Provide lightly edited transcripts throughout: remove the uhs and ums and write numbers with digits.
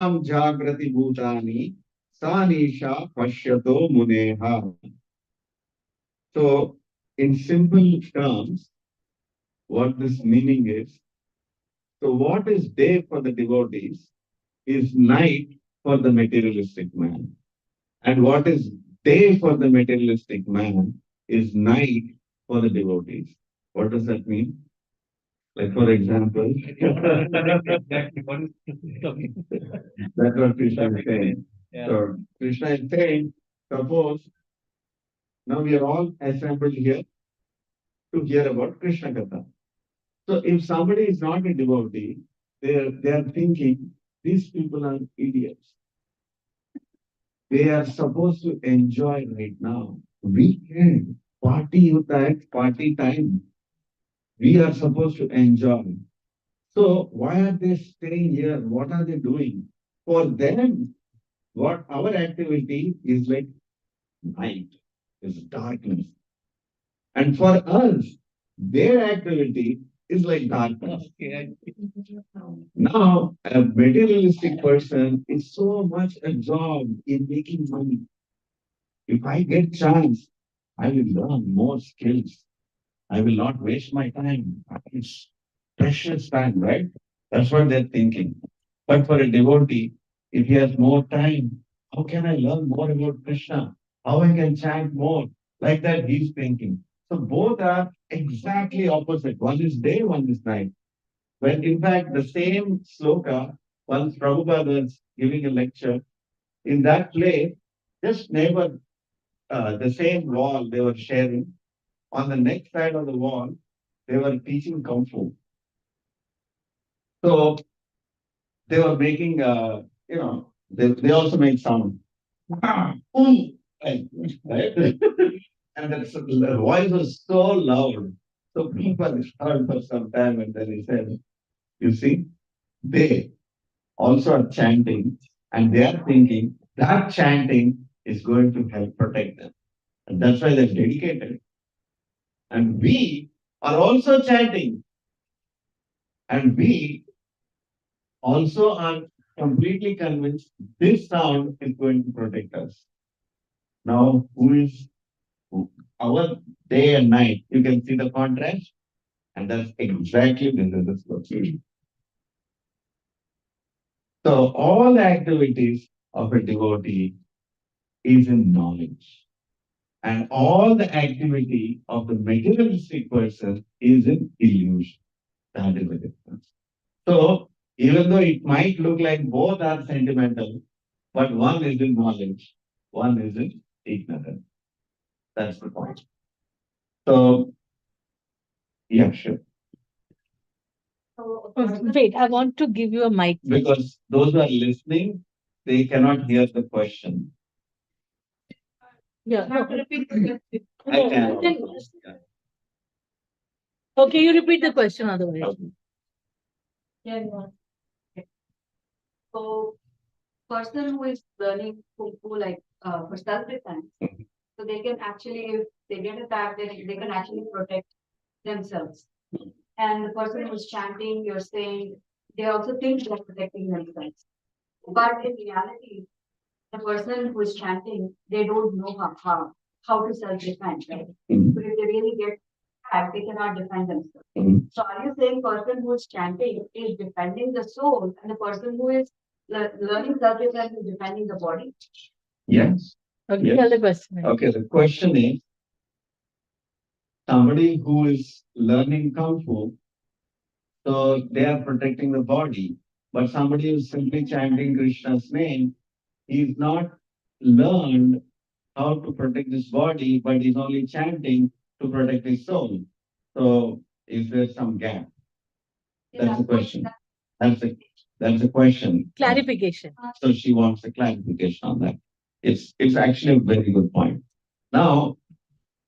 jagrati bhutani sanisha pashyato muneha. So, in simple terms, what this meaning is, so what is day for the devotees is night for the materialistic man. And what is day for the materialistic man is night for the devotees. What does that mean? Like, for example, that's what Krishna is saying. Yeah. So, Krishna is saying, suppose now we are all assembled here to hear about Krishna Katha. So, if somebody is not a devotee, they are thinking, these people are idiots. They are supposed to enjoy right now. Weekend, party hota hai, party time. We are supposed to enjoy. So why are they staying here? What are they doing? For them, what our activity is like night, is darkness. And for us, their activity is like darkness. Okay. Now, a materialistic person is so much absorbed in making money. If I get chance, I will learn more skills. I will not waste my time. It's precious time, right? That's what they're thinking. But for a devotee, if he has more time, how can I learn more about Krishna? How I can chant more? Like that, he's thinking. So both are exactly opposite. One is day, one is night. When in fact the same sloka, once Prabhupada was giving a lecture, in that place, just neighbor, the same wall they were sharing, on the next side of the wall, they were teaching Kung Fu. So they were making, they also make sound. Right? And the voice was so loud. So people heard for some time and then he said, you see, they also are chanting and they are thinking that chanting is going to help protect them. And that's why they're dedicated. And we are also chanting and we also are completely convinced this sound is going to protect us. Now, who- our day and night? You can see the contrast, and that's exactly this is the slogan. So, all the activities of a devotee is in knowledge, and all the activity of the materialistic person is in illusion. That is the difference. So, even though it might look like both are sentimental, but one is in knowledge, one is in ignorance. That's the point. So, yeah, sure. Wait, I want to give you a mic. Because those who are listening, they cannot hear the question. Yeah, no. Repeat the question. I can. Okay, you repeat the question otherwise. Okay. Yeah, yeah. So person who is learning Kung Fu like for self-defense, so they can actually, if they get attacked, they can actually protect themselves. And the person who's chanting, you're saying, they also think they're protecting themselves. But in reality, the person who is chanting, they don't know how to self-defend, right? Mhm. So if they really get attacked, they cannot defend themselves. Mhm. So are you saying person who is chanting is defending the soul, and the person who is learning self-defense is defending the body? Yes. Okay, Yes. tell the question. Okay, the question is somebody who is learning Kung Fu, so they are protecting the body, but somebody who's simply chanting Krishna's name, he's not learned how to protect his body, but he's only chanting to protect his soul. So is there some gap? That's the question. That's the that's the question. Clarification. So she wants a clarification on that. It's actually a very good point. Now,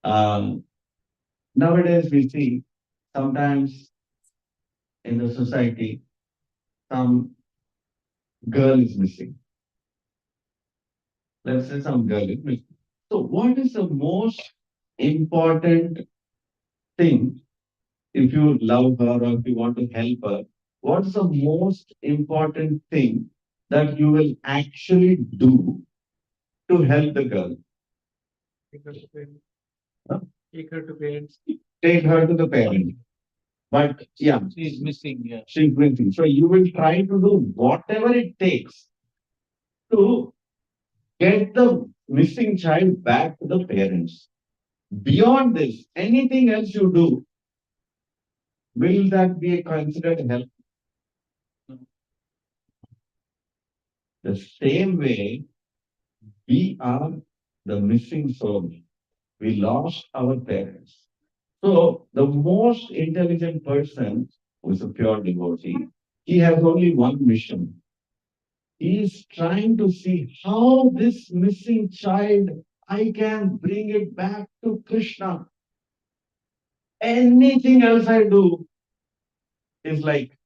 um, nowadays we see sometimes in the society some girl is missing. Let's say some girl is missing. So what is the most important thing if you love her or if you want to help her? What's the most important thing that you will actually do to help the girl? Huh? Take her to parents. Take her to the parent. But yeah, She's missing, yeah. she's missing. So you will try to do whatever it takes to get the missing child back to the parents. Beyond this, anything else you do, will that be considered help? The same way, we are the missing soul. We lost our parents. So the most intelligent person who is a pure devotee, he has only one mission. He is trying to see how this missing child, I can bring it back to Krishna. Anything else I do is like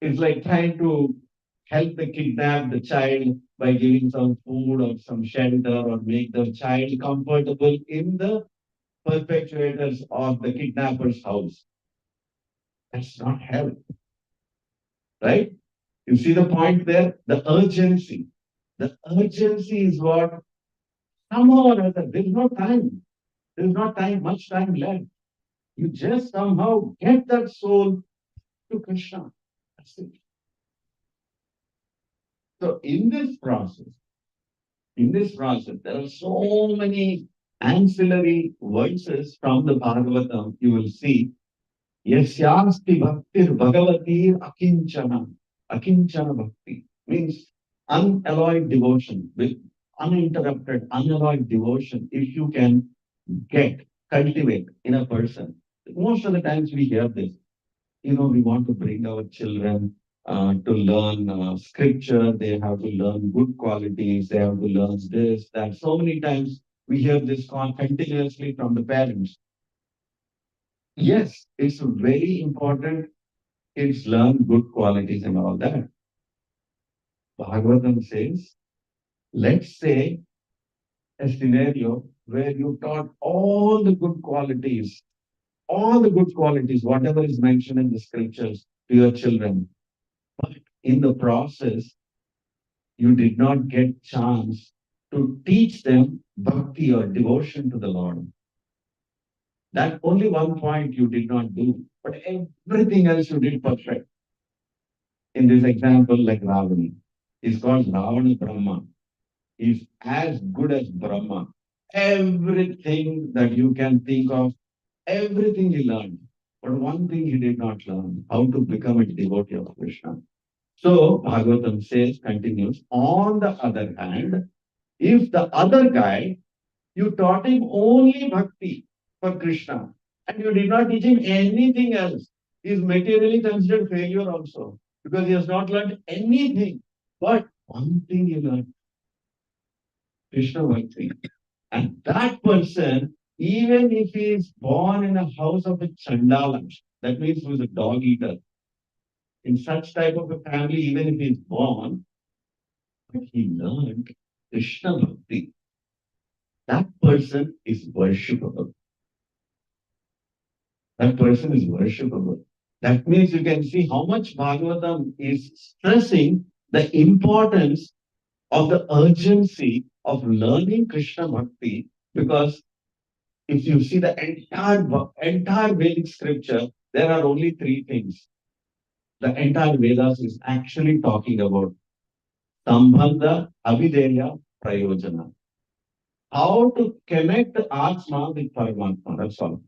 trying to help the kidnap the child by giving some food or some shelter or make the child comfortable in the perpetuators of the kidnapper's house. That's not help, right? You see the point there? The urgency. The urgency is what somehow or other, there's no time. There's not time, much time left. You just somehow get that soul to Krishna. That's it. So in this process, there are so many ancillary verses from the Bhagavatam. You will see, Yasyasti bhaktir bhagavatir akinchana. Akinchana bhakti means unalloyed devotion, with uninterrupted, unalloyed devotion. If you can cultivate in a person. Most of the times we hear this, we want to bring our children to learn scripture, they have to learn good qualities, they have to learn this, that. So many times we hear this continuously from the parents. Yes, it's very important kids learn good qualities and all that. Bhagavatam says, let's say a scenario where you taught all the good qualities, whatever is mentioned in the scriptures to your children. But in the process, you did not get chance to teach them bhakti or devotion to the Lord. That only one point you did not do, but everything else you did perfect. In this example, like Ravana, is called Ravana Brahma. Is as good as Brahma. Everything that you can think of, everything he learned. But one thing he did not learn, how to become a devotee of Krishna. So Bhagavatam says, continues, on the other hand, if the other guy, you taught him only bhakti for Krishna, and you did not teach him anything else, he is materially considered failure also, because he has not learned anything. But one thing he learned, Krishna bhakti. And that person, even if he is born in a house of a chandala, that means he was a dog eater, in such type of a family, even if he is born, but he learned Krishna bhakti. That person is worshipable. That person is worshipable. That means you can see how much Bhagavatam is stressing the importance of the urgency of learning Krishna bhakti, because if you see the entire Vedic scripture, there are only three things. The entire Vedas is actually talking about Sambandha, Avideya, Prayojana. How to connect Atma with Paramatma, that's all.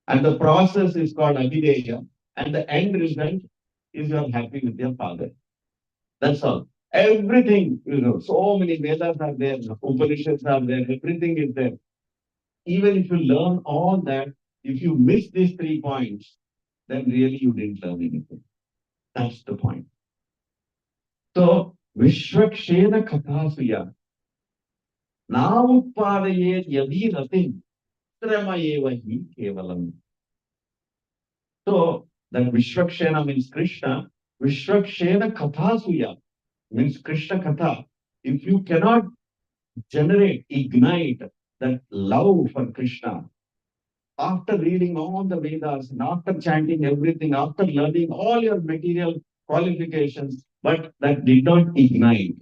And the process is called Avideya, and the end result is you are happy with your father. That's all. Everything, so many Vedas are there, Upanishads are there, everything is there. Even if you learn all that, if you miss these 3 points, then really you didn't learn anything. That's the point. So, Vishwakshena Kathasuya. Now Utpadayet Yadi Ratim Tramayevahi Kevalam. So, that Vishwakshena means Krishna. Vishwakshena Kathasuya means Krishna Katha. If you cannot ignite that love for Krishna, after reading all the Vedas, and after chanting everything, after learning all your material qualifications, but that did not ignite.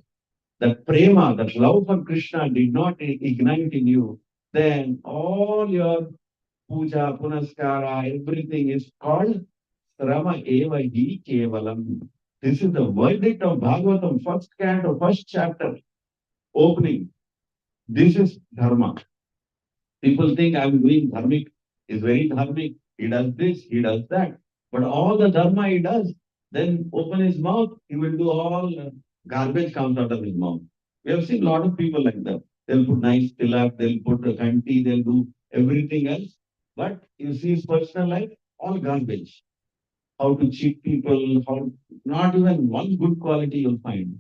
That prema, that love for Krishna did not ignite in you, then all your puja, punaskara, everything is called Rama eva hi kevalam. This is the verdict of Bhagavatam, first canto, first chapter, opening. This is dharma. People think I'm doing dharmic, is very dharmic. He does this, he does that. But all the dharma he does, then open his mouth, he will do all garbage comes out of his mouth. We have seen a lot of people like that. They'll put nice tilak, they'll put a kanti, they'll do everything else. But you see his personal life, all garbage. How to cheat people, how not even one good quality you'll find.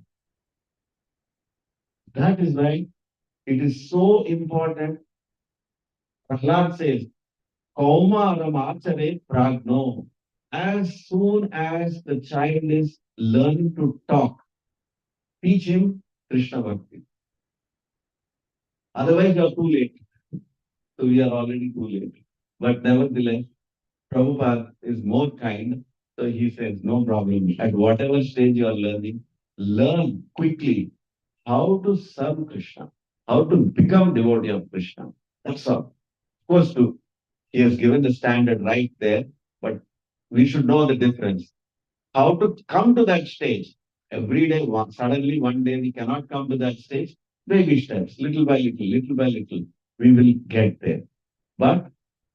That is why it is so important. Prahlad says, Kauma Ramachare Pragno. As soon as the child is learning to talk, teach him Krishna Bhakti. Otherwise, you are too late. So we are already too late. But nevertheless, Prabhupada is more kind. So he says, no problem. At whatever stage you are learning, learn quickly how to serve Krishna, how to become devotee of Krishna. That's all. Of course, he has given the standard right there, but we should know the difference. How to come to that stage. Every day, suddenly one day we cannot come to that stage. Baby steps, little by little, we will get there. But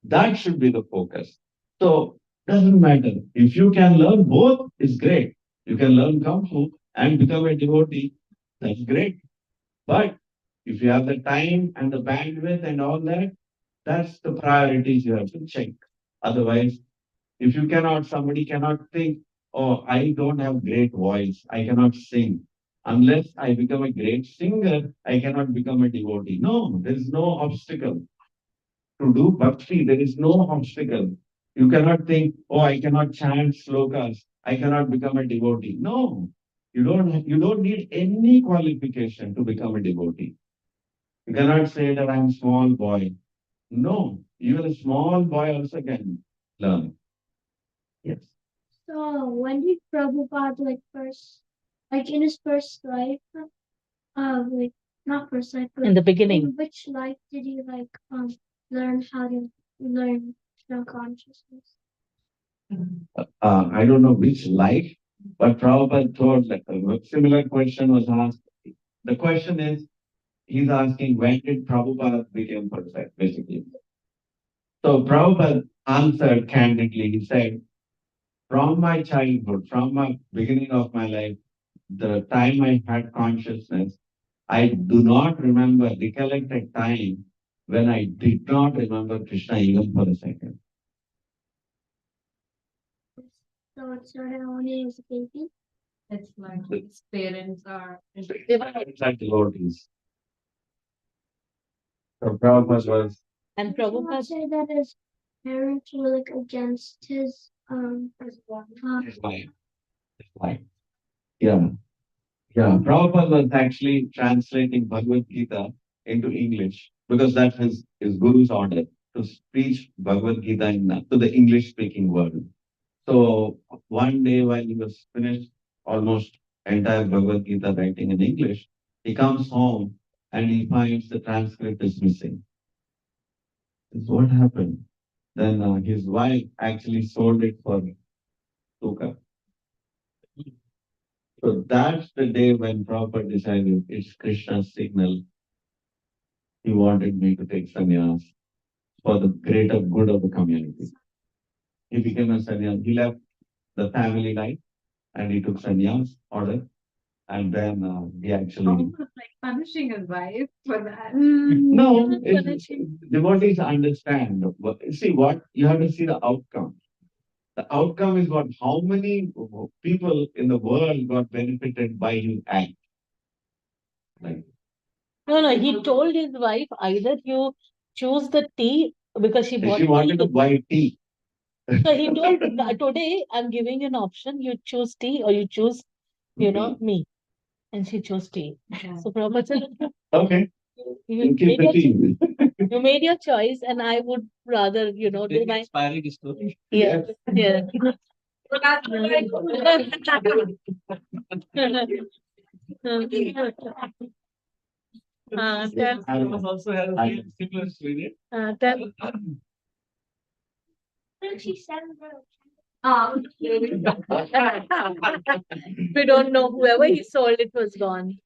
that should be the focus. So doesn't matter. If you can learn both, it's great. You can learn Kung Fu and become a devotee. That's great. But if you have the time and the bandwidth and all that, that's the priorities you have to check. Otherwise, if you cannot, somebody cannot think, oh, I don't have great voice. I cannot sing. Unless I become a great singer, I cannot become a devotee. No, there is no obstacle. To do bhakti, there is no obstacle. You cannot think, oh, I cannot chant slokas. I cannot become a devotee. No, you don't need any qualification to become a devotee. You cannot say that I'm small boy. No, even a small boy also can learn. Yes. So when did Prabhupada like in his first life, like not first life, but In the beginning. in which life did he learn how to learn Krishna consciousness? I don't know which life, but Prabhupada told that a similar question was asked. The question is, he's asking when did Prabhupada become perfect, basically. So Prabhupada answered candidly. He said, from my childhood, from my beginning of my life, the time I had consciousness, I do not recollect a time when I did not remember Krishna even for a second. So it started only as a baby. It's like his parents are. Parents are devotees. So Prabhupada was. And Did you not Prabhupada, say that his parents were like against his His wife. His wife. Yeah. Yeah. Prabhupada was actually translating Bhagavad Gita into English because that's his guru's order to preach Bhagavad Gita to the English speaking world. So one day while he was finished almost entire Bhagavad Gita writing in English, he comes home and he finds the transcript is missing. This is what happened. Then his wife actually sold it for Tuka. So that's the day when Prabhupada decided it's Krishna's signal. He wanted me to take sannyas for the greater good of the community. He became a sannyas. He left the family life and he took sannyas order. And then he actually. Almost like punishing his wife for that. No, Yeah, devotees understand. See what you have to see the outcome. The outcome is what how many people in the world got benefited by his act. Like no, he told his wife either you choose the tea because she bought she wanted to tea. buy tea. So he told today I'm giving you an option. You choose tea or you choose, me. And she chose tea. Yeah. So Prabhupada said, Okay, you keep made the your, tea. you made your choice and I would rather, do Very my inspiring story. yeah. Yeah. Tell, Prabhupada also has a very similar story. tell. She said that. We don't know. Whoever he sold, it was gone.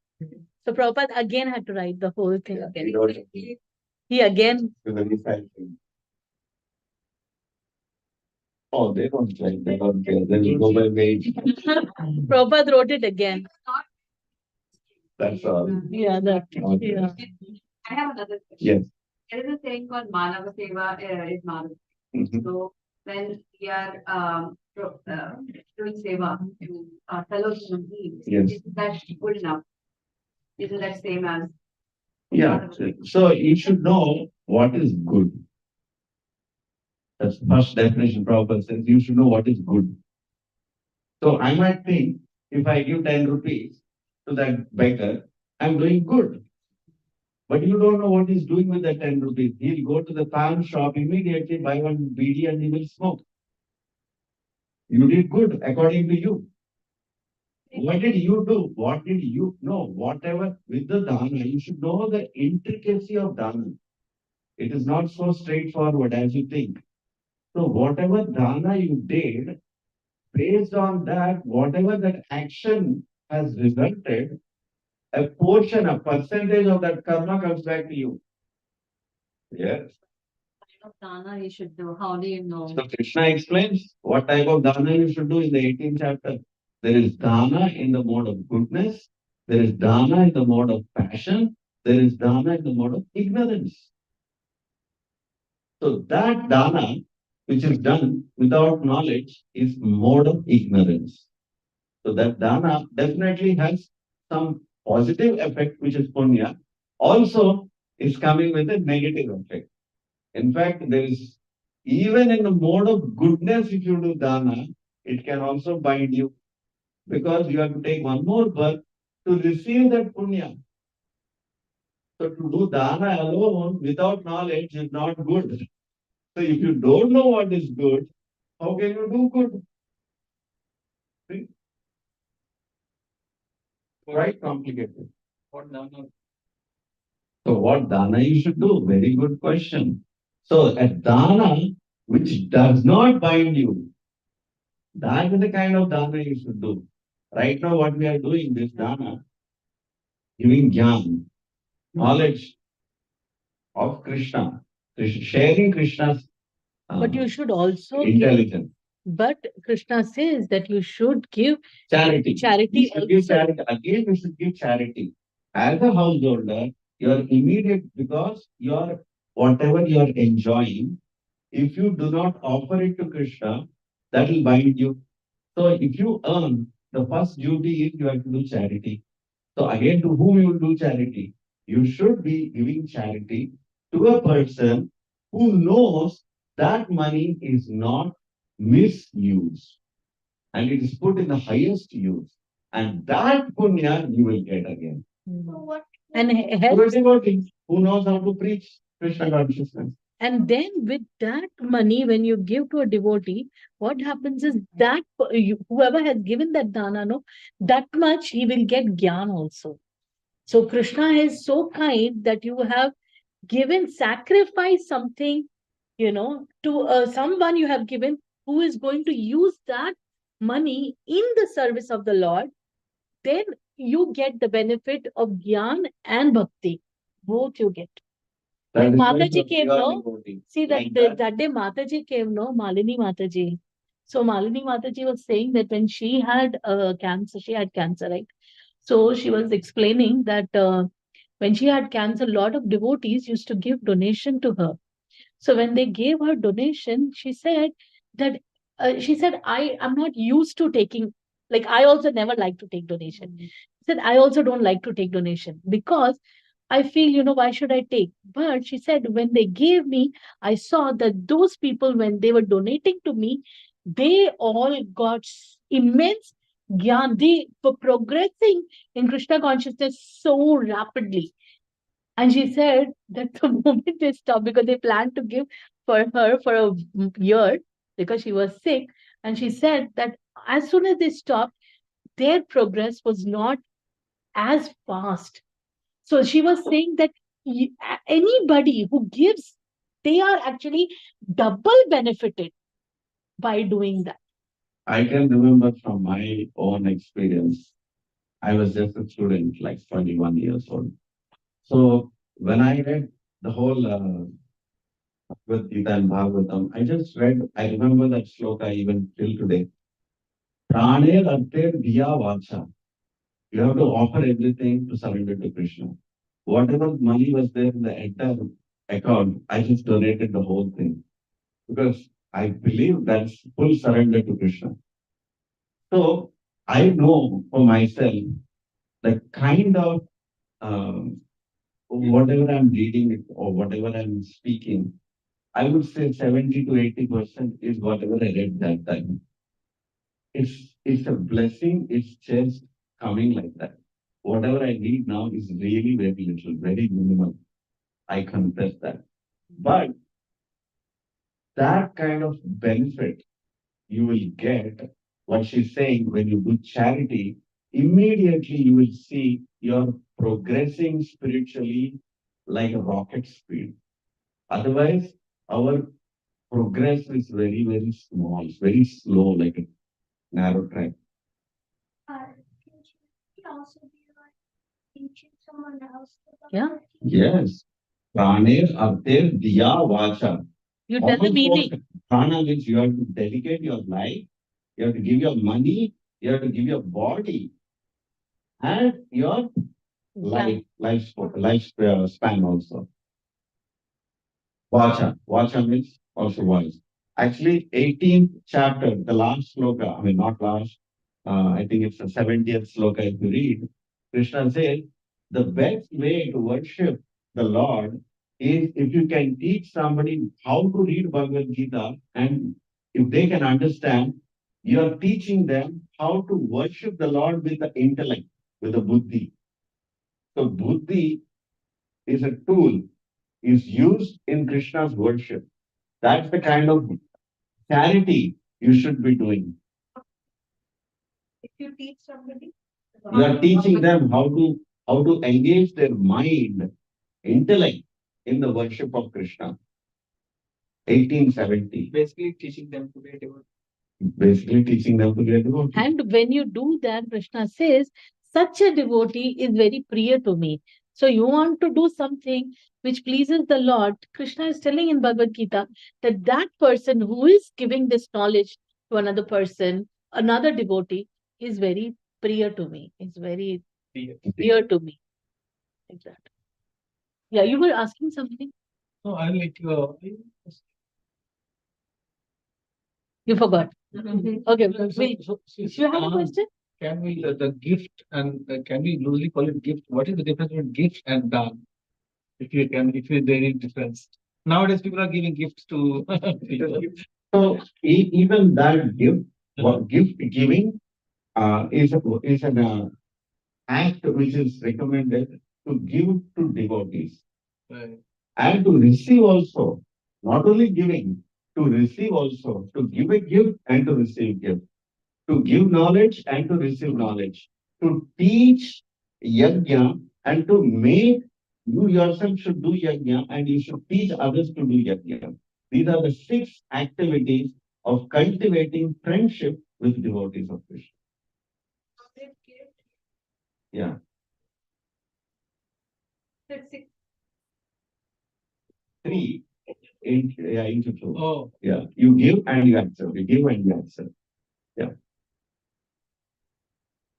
So Prabhupada again had to write the whole thing again. He again. Oh, they don't care. They don't care. They will go by weight. Prabhupada wrote it again. That's all. Yeah, that. Okay. Yeah. I have another question. Yes. There is a saying called Manava Seva is Madhava. Mhm. So when we are doing seva to fellow human beings, Yes. is that good enough? Isn't that same as? Yeah. So you should know what is good. That's the first definition Prabhupada says. You should know what is good. So I might think if I give 10 rupees to that beggar, I'm doing good. But you don't know what he's doing with that 10 rupees. He'll go to the pan shop immediately, buy one BD and he will smoke. You did good according to you. What did you do? What did you know? Whatever with the dana, you should know the intricacy of dana. It is not so straightforward as you think. So whatever dana you did, based on that, whatever that action has resulted, a portion, a percentage of that karma comes back to you. Yes. What kind of dana you should do? How do you know? So Krishna explains what type of dana you should do in the 18th chapter. There is dana in the mode of goodness. There is dana in the mode of passion. There is dana in the mode of ignorance. So that dana, which is done without knowledge, is mode of ignorance. So that dana definitely has some positive effect, which is punya. Also is coming with a negative effect. In fact, there is even in the mode of goodness, if you do dana, it can also bind you because you have to take one more birth to receive that punya. So to do dana alone without knowledge is not good. So if you don't know what is good, how can you do good? See? Quite complicated. What dana? So what dana you should do? Very good question. So a dana which does not bind you, that is the kind of dana you should do. Right now what we are doing this dana, giving jnana, knowledge of Krishna, sharing Krishna's But you should also give. intelligence. But Krishna says that you should give Charity. charity We should give also. charity. Again, we should give charity. As a householder, your immediate, because your whatever you are enjoying, if you do not offer it to Krishna, that will bind you. So if you earn, the first duty is you have to do charity. So again, to whom you will do charity? You should be giving charity to a person who knows that money is not misused and it is put in the highest use. And that punya you will get again. What? And To a helps. devotee who knows how to preach Krishna consciousness. And then with that money, when you give to a devotee, what happens is that whoever has given that dana, no, that much he will get gyan also. So Krishna is so kind that you have given, sacrifice something, to someone you have given who is going to use that money in the service of the Lord. Then you get the benefit of gyan and bhakti. Both you get. That Like is why Mataji the came, pure no? devotee. See that Like that day Mataji came, no? Malini Mataji. So Malini Mataji was saying that when she had cancer, right? So she was explaining that when she had cancer, a lot of devotees used to give donation to her. So when they gave her donation, she said that I am not used to taking, like I also never like to take donation. She said I also don't like to take donation because I feel, why should I take? But she said, when they gave me, I saw that those people, when they were donating to me, they all got immense gyan. They were progressing in Krishna consciousness so rapidly. And she said that the moment they stopped, because they planned to give for her for a year because she was sick, And she said that as soon as they stopped, their progress was not as fast. So she was saying that anybody who gives, they are actually double benefited by doing that. I can remember from my own experience. I was just a student, like 21 years old. So when I read the whole Bhagavad Gita and Bhagavatam, I remember that sloka even till today. Prane arte diya vacha. You have to offer everything to surrender to Krishna. Whatever money was there in the entire account, I just donated the whole thing because I believe that's full surrender to Krishna. So I know for myself the kind of whatever I'm reading or whatever I'm speaking, I would say 70 to 80% is whatever I read that time. It's a blessing, it's just coming like that. Whatever I read now is really very little, very minimal. I confess that. But that kind of benefit you will get, what she's saying, when you do charity, immediately you will see you're progressing spiritually like a rocket speed. Otherwise, our progress is very, very small, it's very slow, like a narrow track. Can she also be like teaching someone else? Yeah. Yes. Praner Arter Diya Vacha. You tell the Almost meaning. prana means you have to dedicate your life, you have to give your money, you have to give your body, and your life span also. Vacha means also voice. Actually, 18th chapter, the last sloka, I mean, not last, I think it's the 70th sloka if you read, Krishna says, the best way to worship the Lord is if you can teach somebody how to read Bhagavad Gita, and if they can understand, you are teaching them how to worship the Lord with the intellect, with the buddhi. So buddhi is a tool, is used in Krishna's worship. That's the kind of charity you should be doing. If you teach somebody. You are teaching them how to engage their mind, intellect in the worship of Krishna. 1870. Basically teaching them to be devoted. Basically teaching them to get devotee. And when you do that, Krishna says, such a devotee is very priya to me. So you want to do something which pleases the Lord. Krishna is telling in Bhagavad Gita that that person who is giving this knowledge to another person, another devotee, is very priya to me. Is very dear to me. Exactly. Yeah, you were asking something. No, I like You forgot. Okay. if You have a question? Can we the gift and can we loosely call it gift? What is the difference between gift and dan? If there is difference. Nowadays people are giving gifts to people. So even that gift, what gift giving is an act which is recommended to give to devotees. Right. And to receive also, not only giving, to receive also, to give a gift and to receive gift, to give knowledge and to receive knowledge, to teach yajna and to make you yourself should do yajna and you should teach others to do yajna. These are the 6 activities of cultivating friendship with devotees of Krishna. Yeah. Six. 3 into 2. Oh, Yeah. You give and you accept. You give and you accept. Yeah.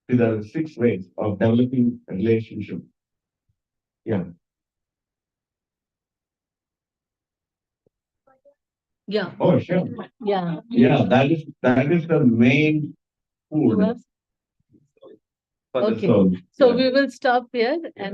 These are the 6 ways of developing a relationship. Yeah. Yeah. Oh, sure. Yeah. Yeah, that is the main You food have- for the Okay. soul. So Yeah. we will stop here and